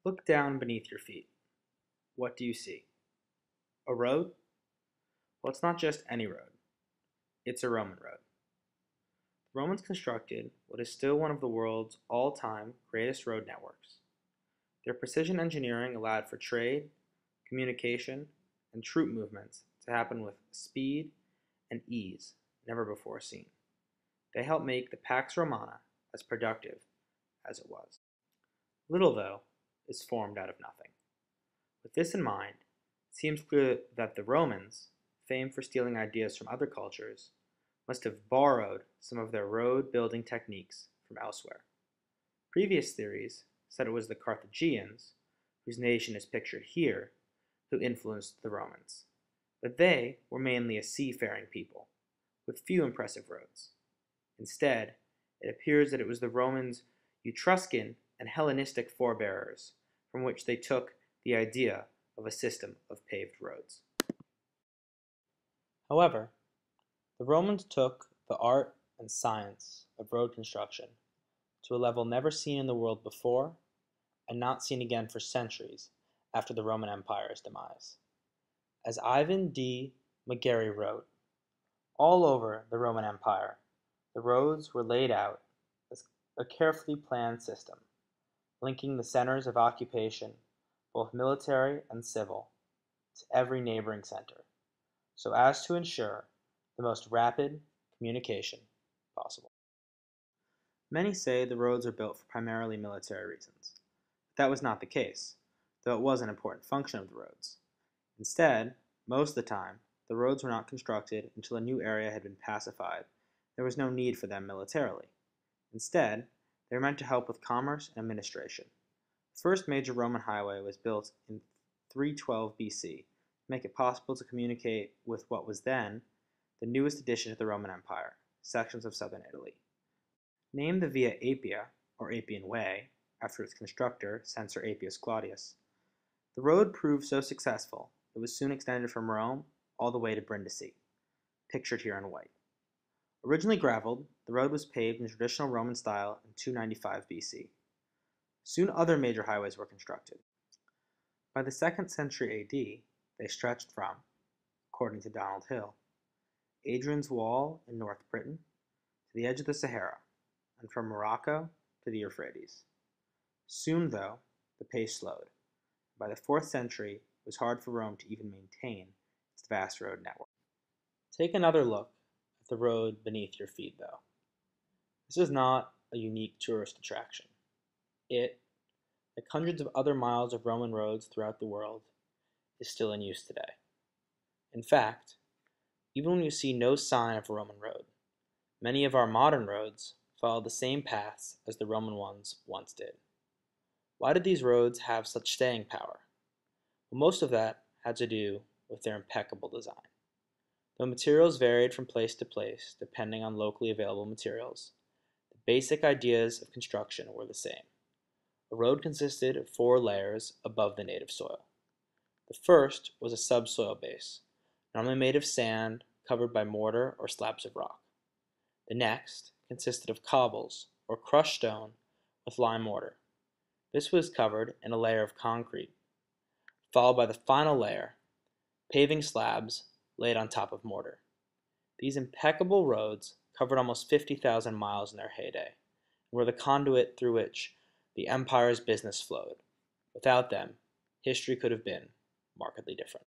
Look down beneath your feet. What do you see? A road? Well, it's not just any road. It's a Roman road. The Romans constructed what is still one of the world's all-time greatest road networks. Their precision engineering allowed for trade, communication, and troop movements to happen with speed and ease never before seen. They helped make the Pax Romana as productive as it was. Little, though, is formed out of nothing. With this in mind, it seems clear that the Romans, famed for stealing ideas from other cultures, must have borrowed some of their road-building techniques from elsewhere. Previous theories said it was the Carthaginians, whose nation is pictured here, who influenced the Romans, but they were mainly a seafaring people, with few impressive roads. Instead, it appears that it was the Romans' Etruscan and Hellenistic forebears from which they took the idea of a system of paved roads. However, the Romans took the art and science of road construction to a level never seen in the world before and not seen again for centuries after the Roman Empire's demise. As Ivan D. McGarry wrote, all over the Roman Empire, the roads were laid out as a carefully planned system, linking the centers of occupation, both military and civil, to every neighboring center, so as to ensure the most rapid communication possible. Many say the roads are built for primarily military reasons. But that was not the case, though it was an important function of the roads. Instead, most of the time, the roads were not constructed until a new area had been pacified. There was no need for them militarily. Instead, they were meant to help with commerce and administration. The first major Roman highway was built in 312 BC to make it possible to communicate with what was then the newest addition to the Roman Empire, sections of southern Italy. Named the Via Appia, or Appian Way, after its constructor, Censor Appius Claudius, the road proved so successful it was soon extended from Rome all the way to Brindisi, pictured here in white. Originally graveled, the road was paved in traditional Roman style in 295 BC. Soon other major highways were constructed. By the 2nd century AD, they stretched from, according to Donald Hill, Hadrian's Wall in North Britain to the edge of the Sahara, and from Morocco to the Euphrates. Soon, though, the pace slowed. By the 4th century, it was hard for Rome to even maintain its vast road network. Take another look at the road beneath your feet, though. This is not a unique tourist attraction. It, like hundreds of other miles of Roman roads throughout the world, is still in use today. In fact, even when you see no sign of a Roman road, many of our modern roads follow the same paths as the Roman ones once did. Why did these roads have such staying power? Well, most of that had to do with their impeccable design. Though materials varied from place to place depending on locally available materials, the basic ideas of construction were the same. A road consisted of 4 layers above the native soil. The first was a subsoil base, normally made of sand covered by mortar or slabs of rock. The next consisted of cobbles, or crushed stone, with lime mortar. This was covered in a layer of concrete, followed by the final layer, paving slabs laid on top of mortar. These impeccable roads covered almost 50,000 miles in their heyday, and were the conduit through which the empire's business flowed. Without them, history could have been markedly different.